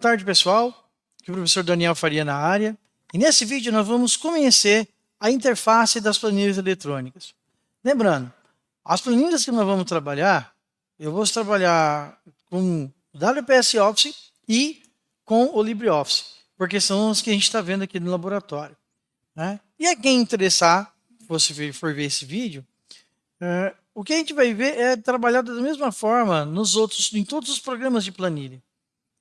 tarde, pessoal. Aqui é o professor Daniel Faria na área. E nesse vídeo nós vamos conhecer a interface das planilhas eletrônicas. Lembrando, as planilhas que nós vamos trabalhar, eu vou trabalhar com o WPS Office e com o LibreOffice, porque são os que a gente está vendo aqui no laboratório, né? E a quem interessar, se for ver esse vídeo, o que a gente vai ver é trabalhado da mesma forma em todos os programas de planilha.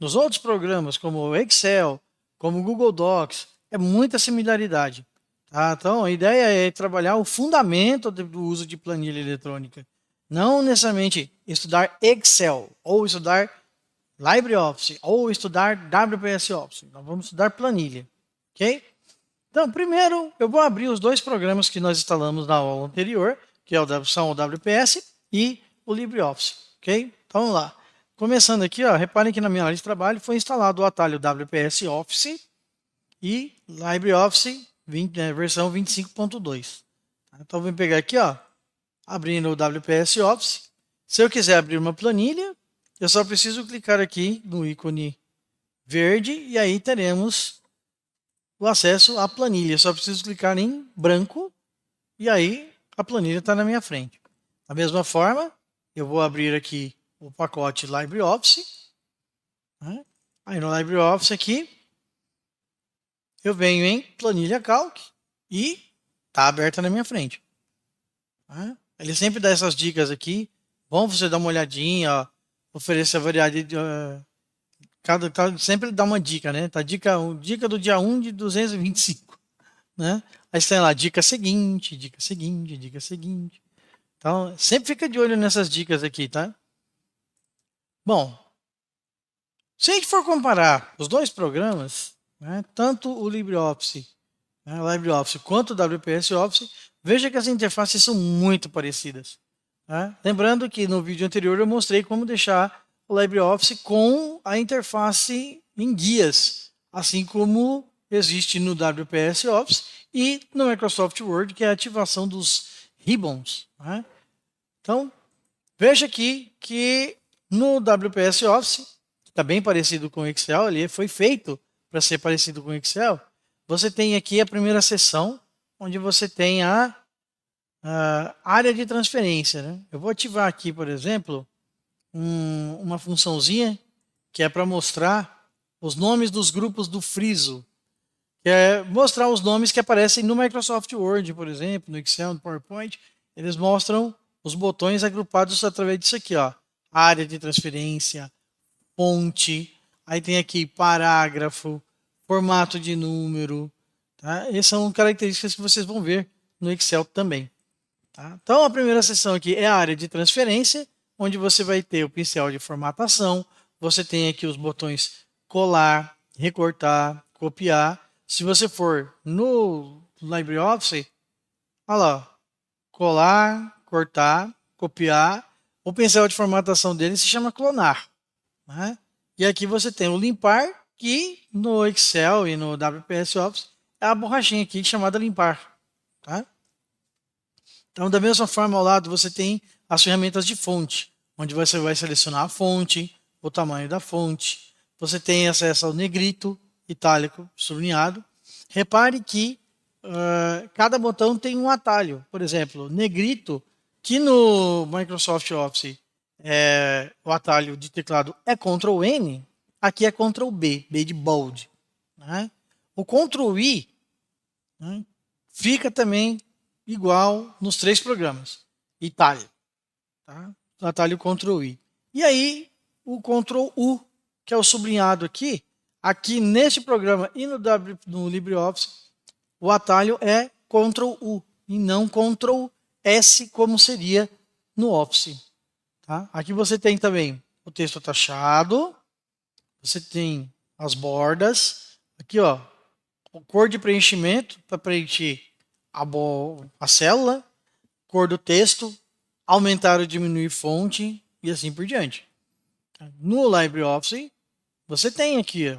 Nos outros programas, como o Excel, como o Google Docs, é muita similaridade. Tá? Então, a ideia é trabalhar o fundamento do uso de planilha eletrônica. Não necessariamente estudar Excel, ou estudar LibreOffice, ou estudar WPS Office. Nós vamos estudar planilha. Ok? Então, primeiro, eu vou abrir os dois programas que nós instalamos na aula anterior, que são o WPS e o LibreOffice. Ok? Então, vamos lá. Começando aqui, ó, reparem que na minha área de trabalho foi instalado o atalho WPS Office e LibreOffice versão 25.2. Então, vou pegar aqui, ó, abrindo o WPS Office. Se eu quiser abrir uma planilha, eu só preciso clicar aqui no ícone verde e aí teremos o acesso à planilha. Eu só preciso clicar em branco e aí a planilha está na minha frente. Da mesma forma, eu vou abrir aqui o pacote LibreOffice. Né? Aí no LibreOffice aqui, eu venho em Planilha Calc e está aberta na minha frente. Né? Ele sempre dá essas dicas aqui. Bom você dar uma olhadinha, ó, oferecer a variedade de... sempre ele dá uma dica, né? Tá dica do dia 1 de 225. Né? Aí você tem lá, dica seguinte, dica seguinte, dica seguinte. Então, sempre fica de olho nessas dicas aqui, tá? Bom, se a gente for comparar os dois programas, né, tanto o LibreOffice quanto o WPS Office, veja que as interfaces são muito parecidas. Né? Lembrando que no vídeo anterior eu mostrei como deixar o LibreOffice com a interface em guias, assim como existe no WPS Office e no Microsoft Word, que é a ativação dos ribbons. Né? Então, veja aqui que no WPS Office, que está bem parecido com o Excel, ele foi feito para ser parecido com o Excel, você tem aqui a primeira seção, onde você tem a área de transferência. Né? Eu vou ativar aqui, por exemplo, uma funçãozinha que é para mostrar os nomes dos grupos do friso, que é mostrar os nomes que aparecem no Microsoft Word, por exemplo, no Excel, no PowerPoint. Eles mostram os botões agrupados através disso aqui, ó. Área de transferência, fonte, aí tem aqui parágrafo, formato de número. Tá? Essas são características que vocês vão ver no Excel também. Tá? Então, a primeira seção aqui é a área de transferência, onde você vai ter o pincel de formatação, você tem aqui os botões colar, recortar, copiar. Se você for no LibreOffice, olha lá, colar, cortar, copiar. O pincel de formatação dele se chama clonar. Né? E aqui você tem o limpar, que no Excel e no WPS Office é a borrachinha aqui chamada limpar. Tá? Então, da mesma forma, ao lado você tem as ferramentas de fonte, onde você vai selecionar a fonte, o tamanho da fonte. Você tem acesso ao negrito, itálico, sublinhado. Repare que cada botão tem um atalho. Por exemplo, negrito, que no Microsoft Office o atalho de teclado é Ctrl N, aqui é Ctrl B, B de bold. Né? O Ctrl I, né, fica também igual nos três programas. Itália. Tá? O atalho Ctrl I. E aí, o Ctrl U, que é o sublinhado aqui, neste programa e no LibreOffice, o atalho é Ctrl U e não Ctrl S, como seria no Office. Tá? Aqui você tem também o texto taxado, você tem as bordas, aqui ó, a cor de preenchimento para preencher a célula, cor do texto, aumentar ou diminuir fonte e assim por diante. No LibreOffice, você tem aqui ó,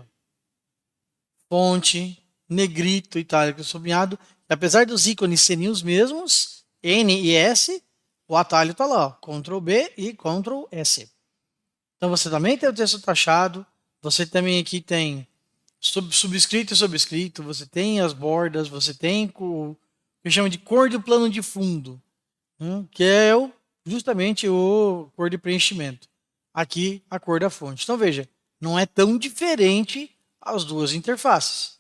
fonte, negrito, itálico, sublinhado. Apesar dos ícones serem os mesmos, N e S, o atalho está lá, ó, Ctrl B e Ctrl S. Então você também tem o texto taxado, Você também aqui tem subscrito e sobrescrito, você tem as bordas, você tem o que chama de cor do plano de fundo, que é justamente o cor de preenchimento. Aqui a cor da fonte. Então veja, não é tão diferente as duas interfaces.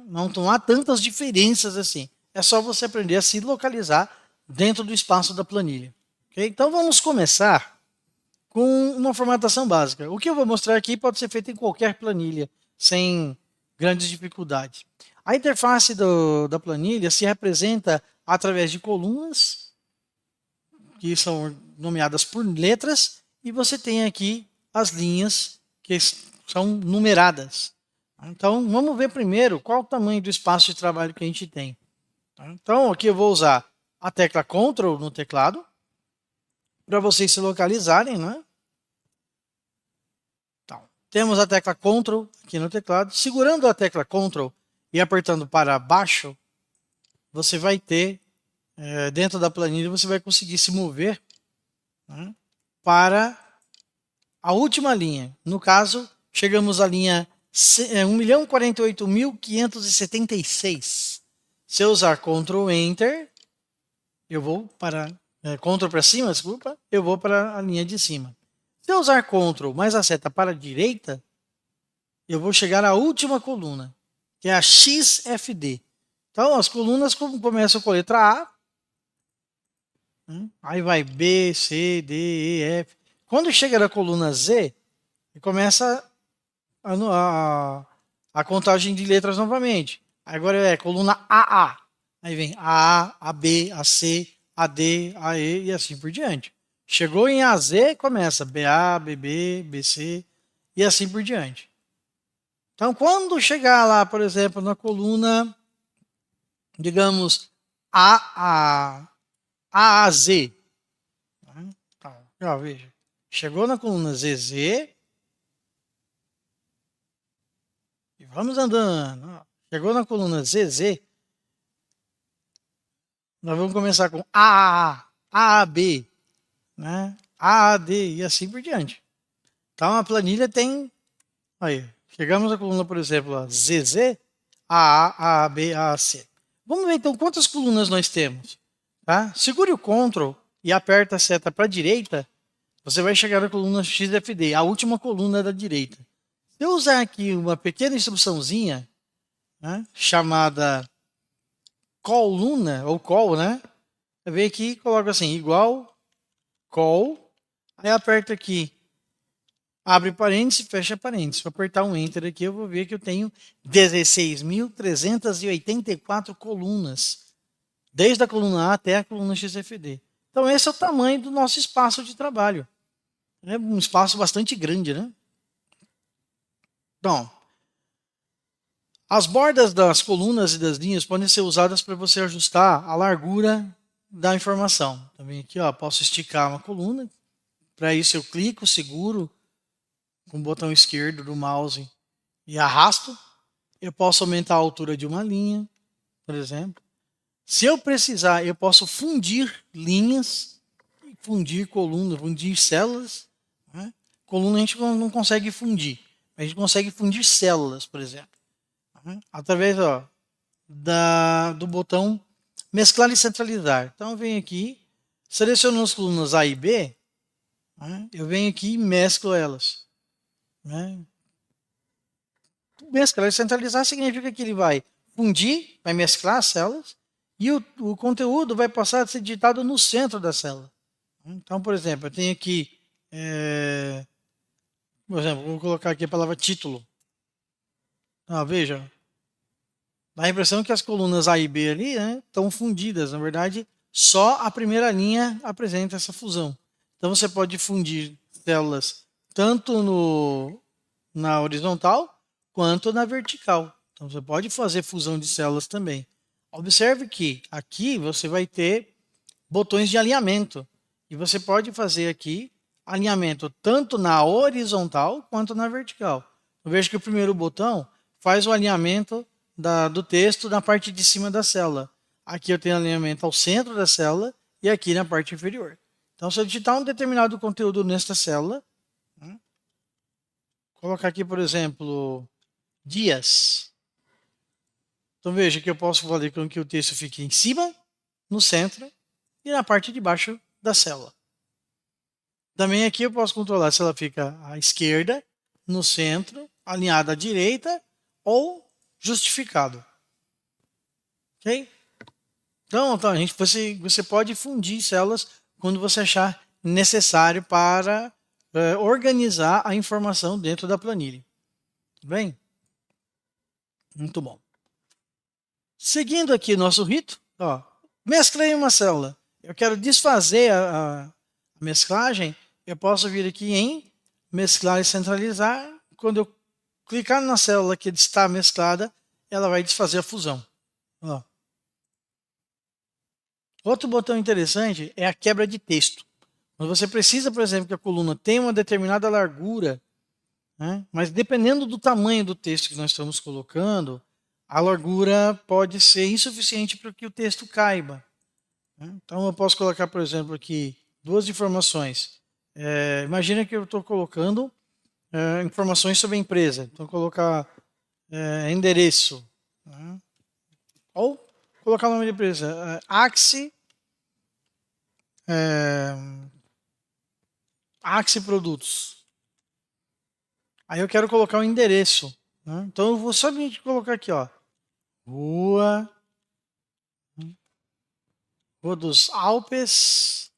Não há tantas diferenças assim. É só você aprender a se localizar dentro do espaço da planilha. Okay? Então vamos começar com uma formatação básica. O que eu vou mostrar aqui pode ser feito em qualquer planilha, sem grandes dificuldades. A interface da planilha se representa através de colunas, que são nomeadas por letras, e você tem aqui as linhas que são numeradas. Então, vamos ver primeiro qual o tamanho do espaço de trabalho que a gente tem. Então, aqui eu vou usar a tecla Ctrl no teclado, para vocês se localizarem, né? Então, temos a tecla Ctrl aqui no teclado. Segurando a tecla Ctrl e apertando para baixo, você vai ter, dentro da planilha, você vai conseguir se mover, né, para a última linha. No caso, chegamos à linha 1.048.576. Se eu usar Ctrl Enter, eu vou para Ctrl para cima, desculpa, eu vou para a linha de cima. Se eu usar Ctrl mais a seta para a direita, eu vou chegar à última coluna, que é a XFD. Então, as colunas começam com a letra A, aí vai B, C, D, E, F. Quando chega na coluna Z, começa a contagem de letras novamente. Agora é coluna AA. Aí vem A, AB, AC, AD, AE e assim por diante. Chegou em AZ, começa BA, BB, BC e assim por diante. Então, quando chegar lá, por exemplo, na coluna, digamos, AAZ, então, veja, chegou na coluna ZZ, e vamos andando. Chegou na coluna ZZ, nós vamos começar com AAA, AAB, né? AAD e assim por diante. Então a planilha tem. Aí, chegamos na coluna, por exemplo, a ZZ, AA, AAB, AAC. Vamos ver então quantas colunas nós temos. Tá? Segure o Ctrl e aperta a seta para a direita, você vai chegar na coluna XFD, a última coluna da direita. Se eu usar aqui uma pequena instruçãozinha, né, chamada coluna, ou col, né? Eu venho aqui e coloco assim, igual col, aí aperto aqui, abre parênteses, fecha parênteses. Se eu apertar um Enter aqui, eu vou ver que eu tenho 16.384 colunas, desde a coluna A até a coluna XFD. Então esse é o tamanho do nosso espaço de trabalho. É um espaço bastante grande, né? Então, as bordas das colunas e das linhas podem ser usadas para você ajustar a largura da informação. Também aqui, ó, posso esticar uma coluna. Para isso eu clico, seguro com o botão esquerdo do mouse e arrasto. Eu posso aumentar a altura de uma linha, por exemplo. Se eu precisar, eu posso fundir linhas, fundir colunas, fundir células, né? Coluna a gente não consegue fundir, a gente consegue fundir células, por exemplo, né? Através do botão mesclar e centralizar. Então eu venho aqui, seleciono as colunas A e B, né? Eu venho aqui e mesclo elas, né? Mesclar e centralizar significa que ele vai fundir, vai mesclar as células, e o conteúdo vai passar a ser digitado no centro da célula. Então, por exemplo, eu tenho aqui, por exemplo, vou colocar aqui a palavra título. Veja, dá a impressão que as colunas A e B ali, né, estão fundidas. Na verdade, só a primeira linha apresenta essa fusão. Então, você pode fundir células tanto na horizontal quanto na vertical. Então, você pode fazer fusão de células também. Observe que aqui você vai ter botões de alinhamento. E você pode fazer aqui alinhamento tanto na horizontal quanto na vertical. Eu vejo que o primeiro botão faz o alinhamento do texto na parte de cima da célula. Aqui eu tenho alinhamento ao centro da célula e aqui na parte inferior. Então, se eu digitar um determinado conteúdo nesta célula, colocar aqui, por exemplo, dias. Então veja que eu posso fazer com que o texto fique em cima, no centro e na parte de baixo da célula. Também aqui eu posso controlar se ela fica à esquerda, no centro, alinhada à direita ou justificado. Ok? Então você pode fundir células quando você achar necessário para organizar a informação dentro da planilha. Tudo bem? Muito bom. Seguindo aqui nosso rito, ó, mesclei uma célula. Eu quero desfazer a mesclagem, eu posso vir aqui em mesclar e centralizar. Quando eu clicar na célula que está mesclada, ela vai desfazer a fusão. Ó. Outro botão interessante é a quebra de texto. Quando você precisa, por exemplo, que a coluna tenha uma determinada largura, né, mas dependendo do tamanho do texto que nós estamos colocando, a largura pode ser insuficiente para que o texto caiba. Então eu posso colocar, por exemplo, aqui duas informações. Imagina que eu estou colocando informações sobre a empresa. Então colocar endereço. Né? Ou colocar o nome da empresa. Axi Produtos. Aí eu quero colocar o endereço. Né? Então eu vou somente colocar aqui, ó. Rua dos Alpes,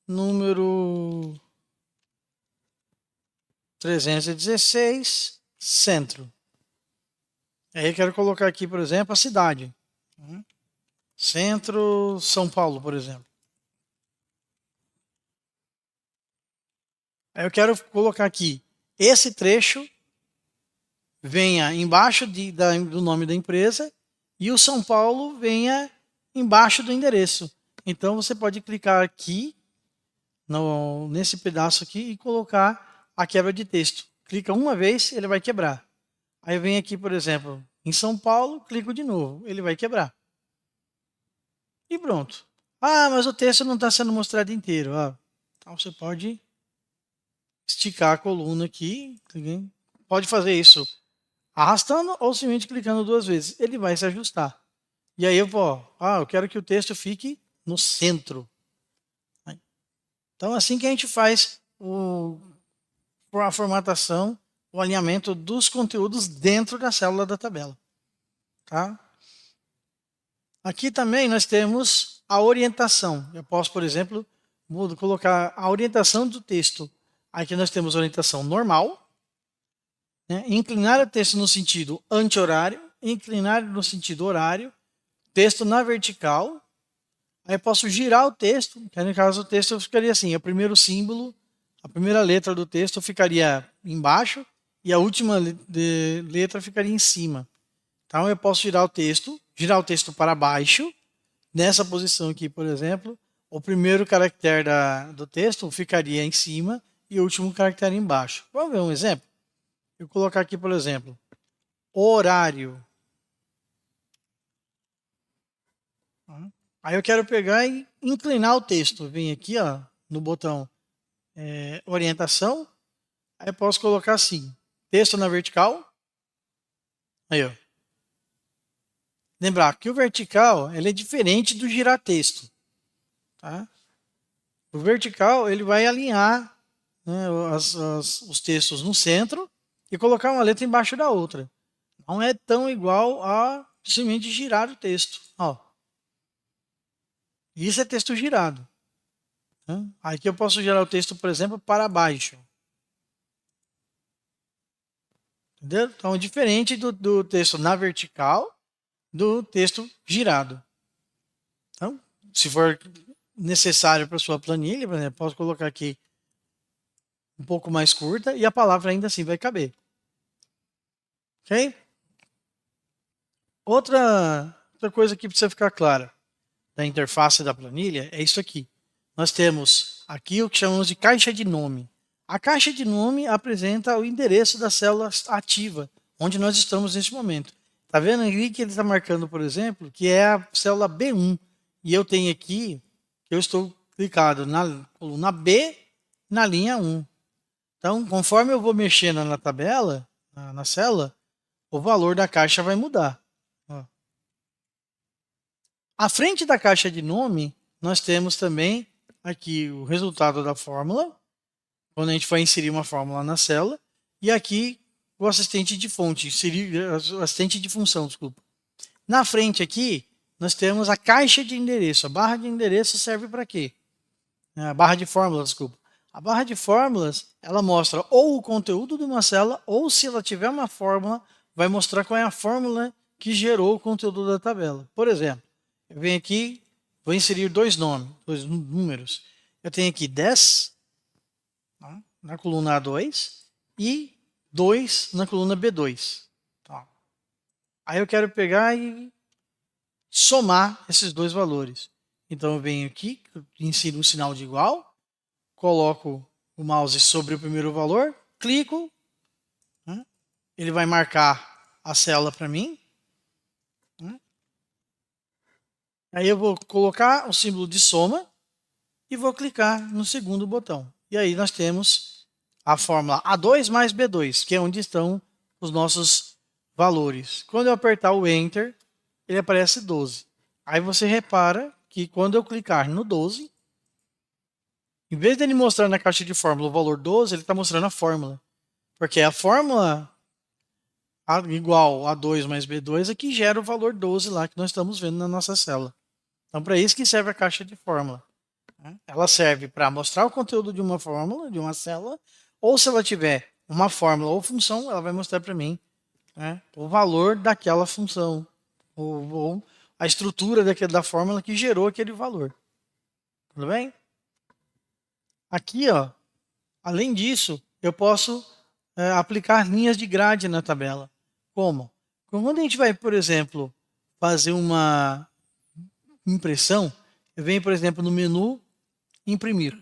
número 316, centro. Aí eu quero colocar aqui, por exemplo, a cidade. Centro, São Paulo, por exemplo. Aí eu quero colocar aqui, esse trecho venha embaixo do nome da empresa e o São Paulo venha embaixo do endereço. Então você pode clicar aqui, nesse pedaço aqui e colocar a quebra de texto. Clica uma vez, ele vai quebrar. Aí eu venho aqui, por exemplo, em São Paulo, clico de novo, ele vai quebrar. E pronto. Ah, mas o texto não está sendo mostrado inteiro. Então você pode esticar a coluna aqui. Pode fazer isso arrastando ou simplesmente clicando duas vezes. Ele vai se ajustar. E aí eu quero que o texto fique no centro. Então assim que a gente faz a formatação, o alinhamento dos conteúdos dentro da célula da tabela. Tá? Aqui também nós temos a orientação. Eu posso, por exemplo, colocar a orientação do texto. Aqui nós temos a orientação normal, né? Inclinar o texto no sentido anti-horário, inclinar no sentido horário, texto na vertical. Aí eu posso girar o texto, que no caso o texto ficaria assim, o primeiro símbolo, a primeira letra do texto ficaria embaixo e a última letra ficaria em cima. Então eu posso girar o texto para baixo, nessa posição aqui, por exemplo, o primeiro caractere do texto ficaria em cima e o último caractere embaixo. Vamos ver um exemplo? Eu vou colocar aqui, por exemplo, horário. Aí eu quero pegar e inclinar o texto. Vem aqui, ó, no botão orientação. Aí eu posso colocar assim, texto na vertical. Aí, ó. Lembrar que o vertical ele é diferente do girar texto. Tá? O vertical ele vai alinhar, né, os textos no centro e colocar uma letra embaixo da outra. Não é tão igual a simplesmente girar o texto. Ó. Isso é texto girado. Aqui eu posso girar o texto, por exemplo, para baixo. Entendeu? Então, diferente do texto na vertical, do texto girado. Então, se for necessário para a sua planilha, por exemplo, posso colocar aqui um pouco mais curta e a palavra ainda assim vai caber. Ok? Outra coisa que precisa ficar clara da interface da planilha é isso aqui. Nós temos aqui o que chamamos de caixa de nome. A caixa de nome apresenta o endereço da célula ativa, onde nós estamos neste momento. Está vendo ali que ele está marcando, por exemplo, que é a célula B1. E eu tenho aqui, eu estou clicado na coluna B, na linha 1. Então, conforme eu vou mexendo na tabela, na célula, o valor da caixa vai mudar. Ó. À frente da caixa de nome, nós temos também aqui o resultado da fórmula, quando a gente vai inserir uma fórmula na célula, e aqui o assistente de fonte, o assistente de função, desculpa. Na frente aqui, nós temos a caixa de endereço. A barra de endereço serve para quê? A barra de fórmulas, desculpa. A barra de fórmulas, ela mostra ou o conteúdo de uma célula, ou se ela tiver uma fórmula, vai mostrar qual é a fórmula que gerou o conteúdo da tabela. Por exemplo, eu venho aqui, vou inserir dois números. Eu tenho aqui 10 na coluna A2 e 2 na coluna B2. Tá. Aí eu quero pegar e somar esses dois valores. Então eu venho aqui, insiro um sinal de igual, coloco o mouse sobre o primeiro valor, clico, né? Ele vai marcar a célula para mim. Né? Aí eu vou colocar o símbolo de soma e vou clicar no segundo botão. E aí nós temos a fórmula A2 mais B2, que é onde estão os nossos valores. Quando eu apertar o Enter, ele aparece 12. Aí você repara que quando eu clicar no 12, em vez dele mostrar na caixa de fórmula o valor 12, ele está mostrando a fórmula. Porque a fórmula igual a 2 mais B2 é que gera o valor 12 lá que nós estamos vendo na nossa célula. Então, para isso que serve a caixa de fórmula. Ela serve para mostrar o conteúdo de uma fórmula, de uma célula, ou se ela tiver uma fórmula ou função, ela vai mostrar para mim, né, o valor daquela função, ou a estrutura da fórmula que gerou aquele valor. Tudo bem? Aqui, ó, além disso, eu posso aplicar linhas de grade na tabela. Como? Quando a gente vai, por exemplo, fazer uma impressão, eu venho, por exemplo, no menu imprimir.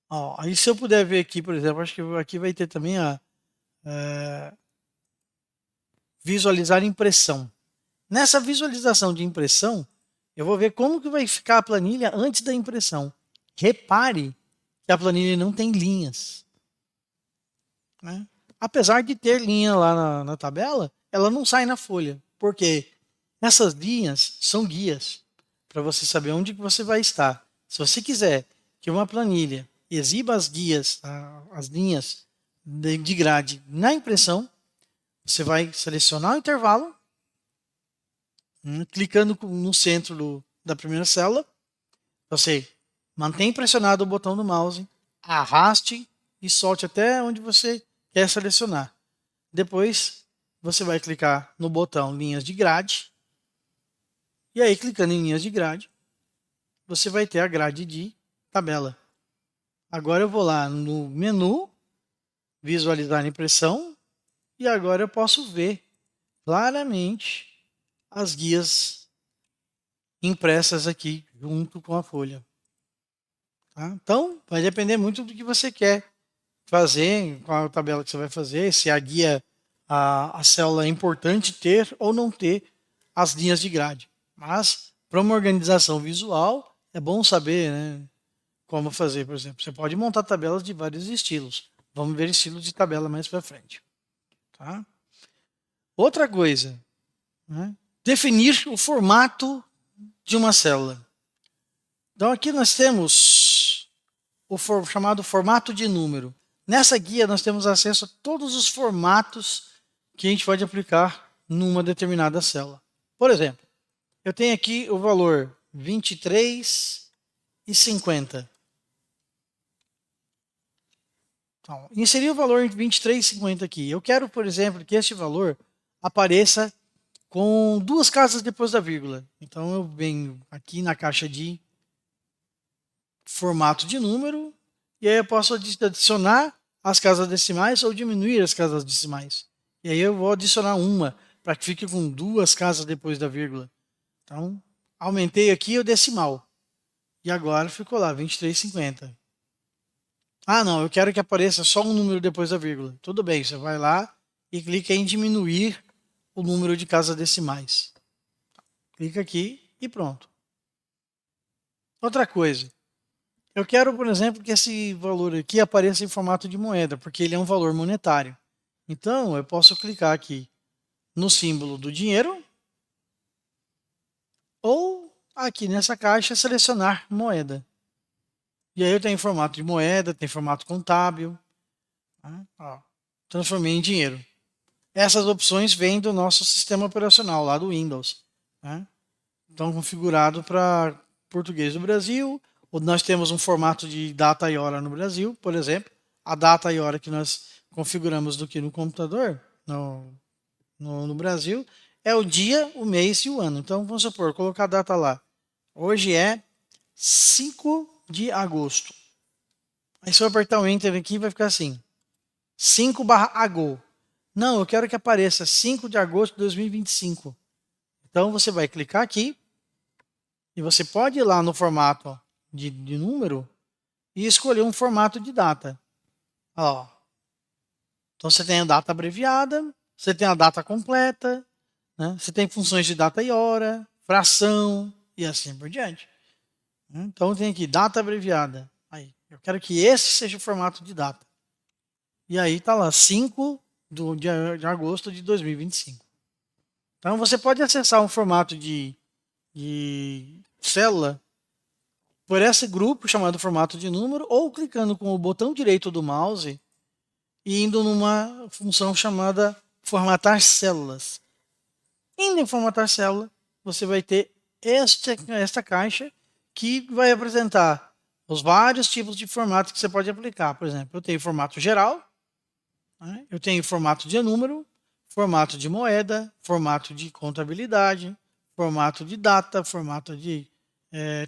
Ó, aí se eu puder ver aqui, por exemplo, acho que aqui vai ter também a visualizar impressão. Nessa visualização de impressão, eu vou ver como que vai ficar a planilha antes da impressão. Repare que a planilha não tem linhas. Né? Apesar de ter linha lá na tabela, ela não sai na folha. Por quê? Essas linhas são guias para você saber onde que você vai estar. Se você quiser que uma planilha exiba as guias, as linhas de grade na impressão, você vai selecionar o intervalo, clicando no centro da primeira célula, você mantém pressionado o botão do mouse, arraste e solte até onde você quer selecionar. Depois, você vai clicar no botão linhas de grade, e aí clicando em linhas de grade, você vai ter a grade de tabela. Agora eu vou lá no menu, visualizar a impressão, e agora eu posso ver claramente as guias impressas aqui junto com a folha. Tá? Então, vai depender muito do que você quer fazer, qual a tabela que você vai fazer, se a guia, a célula é importante ter ou não ter as linhas de grade. Mas, para uma organização visual, é bom saber, né, como fazer, por exemplo. Você pode montar tabelas de vários estilos. Vamos ver estilos de tabela mais para frente. Tá? Outra coisa, né, definir o formato de uma célula. Então, aqui nós temos o chamado formato de número. Nessa guia, nós temos acesso a todos os formatos que a gente pode aplicar numa determinada célula. Por exemplo, eu tenho aqui o valor 23,50. Então, inseri o valor 23,50 aqui. Eu quero, por exemplo, que este valor apareça com duas casas depois da vírgula. Então, eu venho aqui na caixa de formato de número, e aí eu posso adicionar as casas decimais ou diminuir as casas decimais. E aí eu vou adicionar uma, para que fique com duas casas depois da vírgula. Então, aumentei aqui o decimal. E agora ficou lá, 23,50. Ah, não, eu quero que apareça só um número depois da vírgula. Tudo bem, você vai lá e clica em diminuir o número de casas decimais. Clica aqui e pronto. Outra coisa. Eu quero, por exemplo, que esse valor aqui apareça em formato de moeda, porque ele é um valor monetário. Então, eu posso clicar aqui no símbolo do dinheiro ou aqui nessa caixa selecionar moeda. E aí eu tenho formato de moeda, tem formato contábil. Tá? Ó, transformei em dinheiro. Essas opções vêm do nosso sistema operacional, lá do Windows. Né? Estão configurados para português do Brasil, ou nós temos um formato de data e hora no Brasil, por exemplo. A data e hora que nós configuramos do que no computador, no Brasil, é o dia, o mês e o ano. Então, vamos supor, colocar a data lá. Hoje é 5 de agosto. Aí se eu apertar o Enter aqui, vai ficar assim, 5/ago. Não, eu quero que apareça 5 de agosto de 2025. Então, você vai clicar aqui, e você pode ir lá no formato de número e escolher um formato de data. Ó. Então você tem a data abreviada, você tem a data completa, né? Você tem funções de data e hora, fração e assim por diante. Então tem aqui data abreviada. Aí, eu quero que esse seja o formato de data. E aí está lá, 5 de agosto de 2025. Então você pode acessar um formato de célula por esse grupo chamado formato de número, ou clicando com o botão direito do mouse e indo numa função chamada formatar células. Indo em formatar célula, você vai ter esta caixa que vai apresentar os vários tipos de formato que você pode aplicar. Por exemplo, eu tenho formato geral, né? Eu tenho formato de número, formato de moeda, formato de contabilidade, formato de data, formato de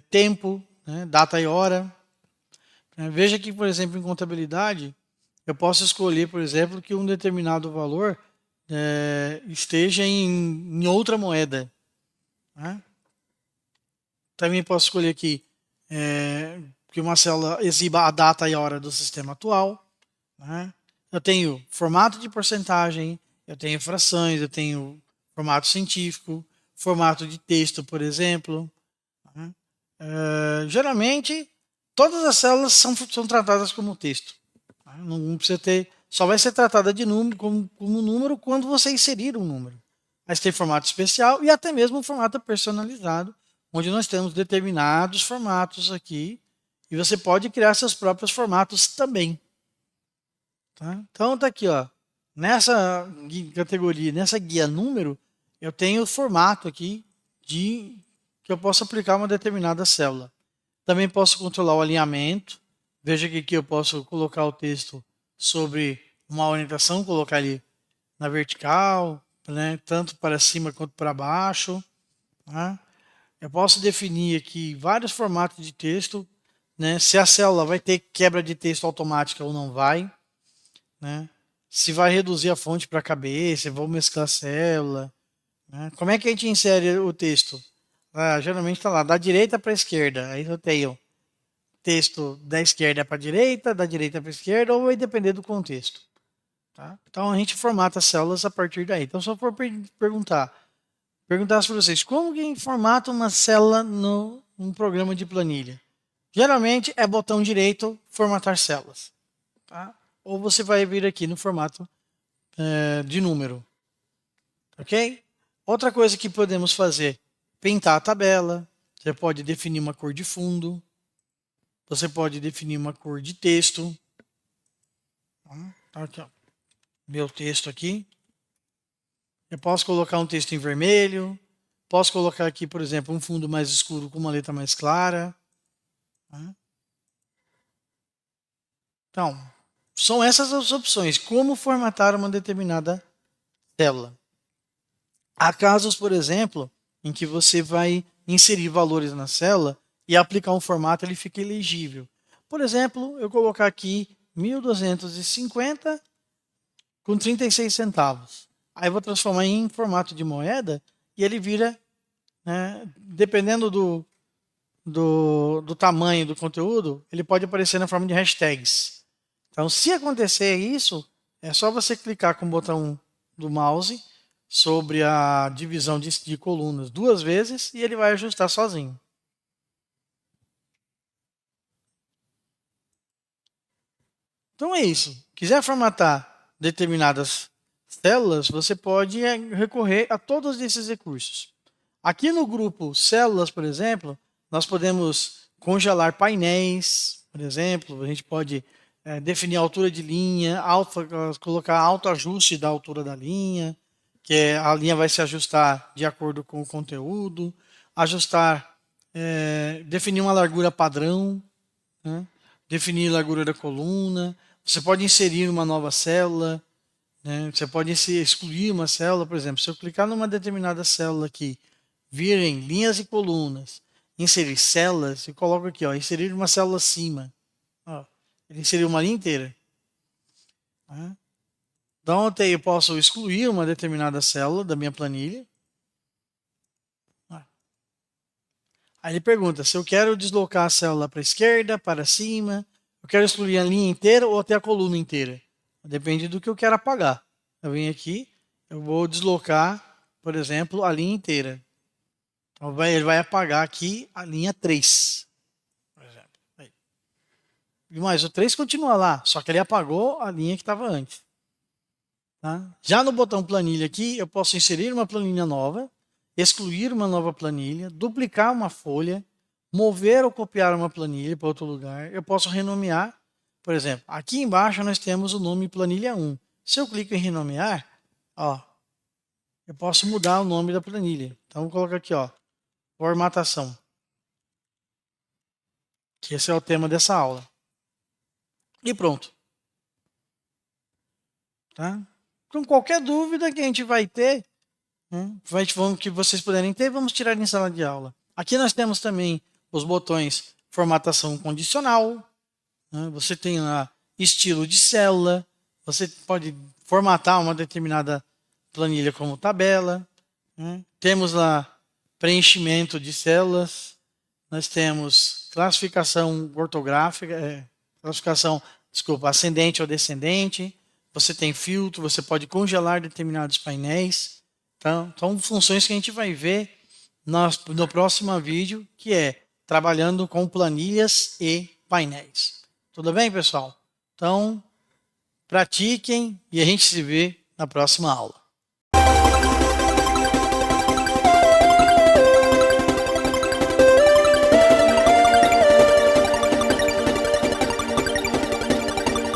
tempo, né? Data e hora. Veja que, por exemplo, em contabilidade, eu posso escolher, por exemplo, que um determinado valor esteja em outra moeda. Né? Também posso escolher aqui que uma célula exiba a data e a hora do sistema atual. Né? Eu tenho formato de porcentagem, eu tenho frações, eu tenho formato científico, formato de texto, por exemplo. Né? Geralmente, todas as células são tratadas como texto. Tá? Não precisa ter, só vai ser tratada de número como número quando você inserir um número. Mas tem formato especial e até mesmo um formato personalizado, onde nós temos determinados formatos aqui e você pode criar seus próprios formatos também. Tá? Então tá aqui, ó. Nessa categoria, nessa guia número, eu tenho o formato aqui de que eu posso aplicar uma determinada célula. Também posso controlar o alinhamento. Veja que aqui eu posso colocar o texto sobre uma orientação, colocar ele na vertical, né, tanto para cima quanto para baixo. Né? Eu posso definir aqui vários formatos de texto, né, se a célula vai ter quebra de texto automática ou não vai. Né? Se vai reduzir a fonte para a cabeça, vou mesclar a célula. Né? Como é que a gente insere o texto? Geralmente está lá, da direita para a esquerda. Aí eu tenho texto da esquerda para a direita, da direita para a esquerda, ou vai depender do contexto. Tá? Então a gente formata as células a partir daí. Então, só por perguntasse para vocês, como que formata uma célula num programa de planilha? Geralmente é botão direito, formatar células. Tá? Ou você vai vir aqui no formato de número. Ok? Outra coisa que podemos fazer, pintar a tabela. Você pode definir uma cor de fundo. Você pode definir uma cor de texto. Tá aqui, ó. Meu texto aqui. Eu posso colocar um texto em vermelho. Posso colocar aqui, por exemplo, um fundo mais escuro com uma letra mais clara. Então, são essas as opções. Como formatar uma determinada célula. Há casos, por exemplo, em que você vai inserir valores na célula e aplicar um formato, ele fica elegível. Por exemplo, eu colocar aqui 1.250 com 36 centavos. Aí eu vou transformar em formato de moeda e ele vira, né, dependendo do tamanho do conteúdo, ele pode aparecer na forma de hashtags. Então, se acontecer isso, é só você clicar com o botão do mouse sobre a divisão de colunas 2 vezes e ele vai ajustar sozinho. Então é isso. Quiser formatar determinadas células, você pode recorrer a todos esses recursos. Aqui no grupo células, por exemplo, nós podemos congelar painéis, por exemplo, a gente pode definir a altura de linha, colocar autoajuste da altura da linha, que a linha vai se ajustar de acordo com o conteúdo, ajustar, definir uma largura padrão, né? Definir a largura da coluna. Você pode inserir uma nova célula, né? Você pode excluir uma célula, por exemplo, se eu clicar numa determinada célula aqui, virem linhas e colunas, inserir células, eu coloco aqui, ó, inserir uma célula acima. Ó, ele inseriu uma linha inteira. Né? Então eu posso excluir uma determinada célula da minha planilha. Aí ele pergunta se eu quero deslocar a célula para a esquerda, para cima, eu quero excluir a linha inteira ou até a coluna inteira. Depende do que eu quero apagar. Eu venho aqui, eu vou deslocar, por exemplo, a linha inteira. Então ele vai apagar aqui a linha 3. Por exemplo. Aí. Mas o 3 continua lá, só que ele apagou a linha que estava antes. Tá? Já no botão planilha aqui, eu posso inserir uma planilha nova, excluir uma nova planilha, duplicar uma folha, mover ou copiar uma planilha para outro lugar. Eu posso renomear, por exemplo, aqui embaixo nós temos o nome planilha 1. Se eu clico em renomear, ó, eu posso mudar o nome da planilha. Então vou colocar aqui, ó, formatação. Que esse é o tema dessa aula. E pronto. Tá? Então qualquer dúvida que a gente vai ter, que vocês puderem ter, vamos tirar em sala de aula. Aqui nós temos também os botões formatação condicional. Né? Você tem lá estilo de célula. Você pode formatar uma determinada planilha como tabela. Né? Temos lá preenchimento de células. Nós temos classificação ortográfica, ascendente ou descendente. Você tem filtro, você pode congelar determinados painéis. Então, funções que a gente vai ver no próximo vídeo, que é trabalhando com planilhas e painéis. Tudo bem, pessoal? Então, pratiquem e a gente se vê na próxima aula.